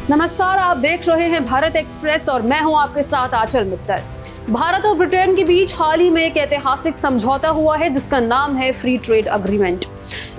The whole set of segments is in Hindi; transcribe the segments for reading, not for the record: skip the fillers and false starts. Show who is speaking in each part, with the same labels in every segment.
Speaker 1: नमस्कार, आप देख रहे हैं भारत एक्सप्रेस और मैं हूं आपके साथ आंचल मित्तर। भारत और ब्रिटेन के बीच हाल ही में एक ऐतिहासिक समझौता हुआ है जिसका नाम है फ्री ट्रेड अग्रीमेंट।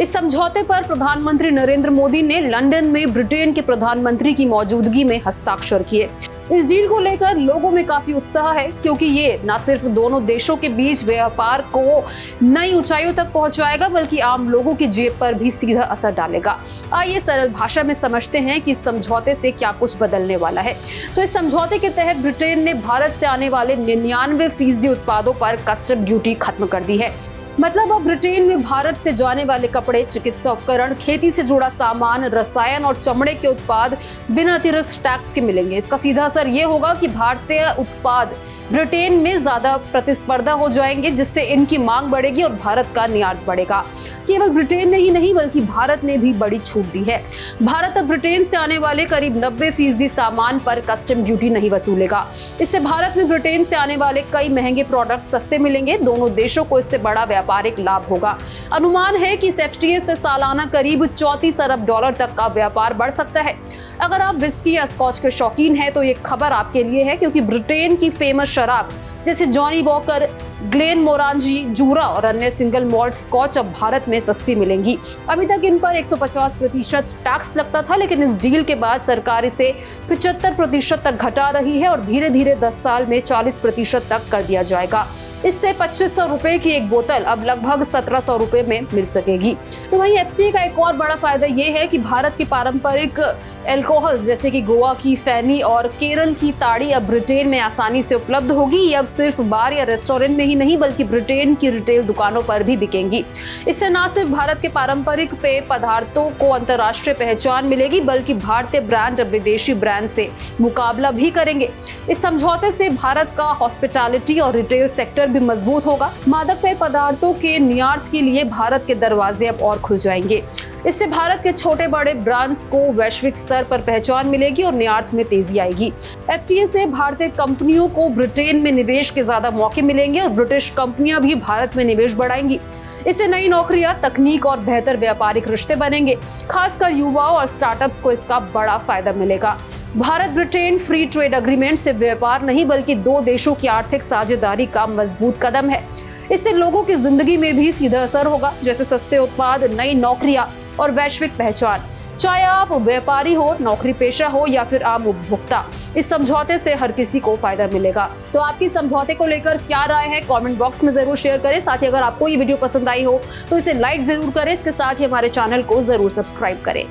Speaker 1: इस समझौते पर प्रधानमंत्री नरेंद्र मोदी ने लंदन में ब्रिटेन के प्रधानमंत्री की मौजूदगी में हस्ताक्षर किए। इस डील को लेकर लोगों में काफी उत्साह है क्योंकि ये न सिर्फ दोनों देशों के बीच व्यापार को नई ऊंचाइयों तक पहुंचाएगा बल्कि आम लोगों की जेब पर भी सीधा असर डालेगा। आइए सरल भाषा में समझते हैं कि इस समझौते से क्या कुछ बदलने वाला है। तो इस समझौते के तहत ब्रिटेन ने भारत से आने वाले 99% उत्पादों पर कस्टम ड्यूटी खत्म कर दी है। मतलब अब ब्रिटेन में भारत से जाने वाले कपड़े, चिकित्सा उपकरण, खेती से जुड़ा सामान, रसायन और चमड़े के उत्पाद बिना अतिरिक्त टैक्स के मिलेंगे। इसका सीधा असर ये होगा कि भारतीय उत्पाद ब्रिटेन में ज्यादा प्रतिस्पर्धा हो जाएंगे जिससे इनकी मांग बढ़ेगी और भारत का निर्यात बढ़ेगा। केवल ब्रिटेन ने ही नहीं बल्कि भारत ने भी बड़ी छूट दी है। भारत अब ब्रिटेन से आने वाले करीब 90% सामान पर कस्टम ड्यूटी नहीं वसूलेगा। इससे भारत में ब्रिटेन से आने वाले कई महंगे प्रोडक्ट सस्ते मिलेंगे। दोनों देशों को इससे बड़ा व्यापारिक लाभ होगा। अनुमान है कि इस एफटीए से सालाना करीब 34 अरब डॉलर तक का व्यापार बढ़ सकता है। अगर आप विस्की या स्कॉच के शौकीन हैं तो ये खबर आपके लिए है क्योंकि ब्रिटेन की फेमस शराब जैसे जॉनी वॉकर, ग्लेन मोरांजी, जूरा और अन्य सिंगल मॉल्ट स्कॉच अब भारत में सस्ती मिलेंगी। अभी तक इन पर 150% टैक्स लगता था, लेकिन इस डील के बाद सरकार इसे 75% तक घटा रही है और धीरे धीरे 10 साल में 40% तक कर दिया जाएगा। इससे 2500 रुपए की एक बोतल अब लगभग 1700 रुपए में मिल सकेगी। तो वहीं एफटीए का एक और बड़ा फायदा ये है कि भारत की पारंपरिक अल्कोहल जैसे कि गोवा की फैनी और केरल की ताड़ी अब ब्रिटेन में आसानी से उपलब्ध होगी। ये अब सिर्फ बार या रेस्टोरेंट में ही नहीं बल्कि ब्रिटेन की रिटेल दुकानों पर भी बिकेंगी। इससे न सिर्फ भारत के पारंपरिक पेय पदार्थों को अंतर्राष्ट्रीय पहचान मिलेगी बल्कि भारतीय ब्रांड अब विदेशी ब्रांड से मुकाबला भी करेंगे। इस समझौते से भारत का हॉस्पिटैलिटी और रिटेल सेक्टर भी मजबूत होगा। मादक पेय पदार्थों के निर्यात के लिए भारत के दरवाजे अब और खुल जाएंगे। इससे भारत के छोटे बड़े ब्रांड्स को वैश्विक स्तर पर पहचान मिलेगी और निर्यात में तेजी आएगी। एफटीए से भारतीय कंपनियों को ब्रिटेन में निवेश के ज्यादा मौके मिलेंगे और ब्रिटिश कंपनियां भी भारत में निवेश बढ़ाएंगी। इससे नई नौकरियां, तकनीक और बेहतर व्यापारिक रिश्ते बनेंगे। खासकर युवाओं और स्टार्टअप्स को इसका बड़ा फायदा मिलेगा। Bharat Britain free trade agreement से व्यापार नहीं बल्कि दो देशों की आर्थिक साझेदारी का मजबूत कदम है। इससे लोगों की जिंदगी में भी सीधा असर होगा, जैसे सस्ते उत्पाद, नई नौकरियां और वैश्विक पहचान। चाहे आप व्यापारी हो, नौकरी पेशा हो या फिर आम उपभोक्ता, इस समझौते से हर किसी को फायदा मिलेगा। तो आपकी समझौते को लेकर क्या राय है कमेंट बॉक्स में जरूर शेयर करें। साथ ही अगर आपको ये वीडियो पसंद आई हो तो इसे लाइक जरूर करें। इसके साथ ही हमारे चैनल को जरूर सब्सक्राइब करें।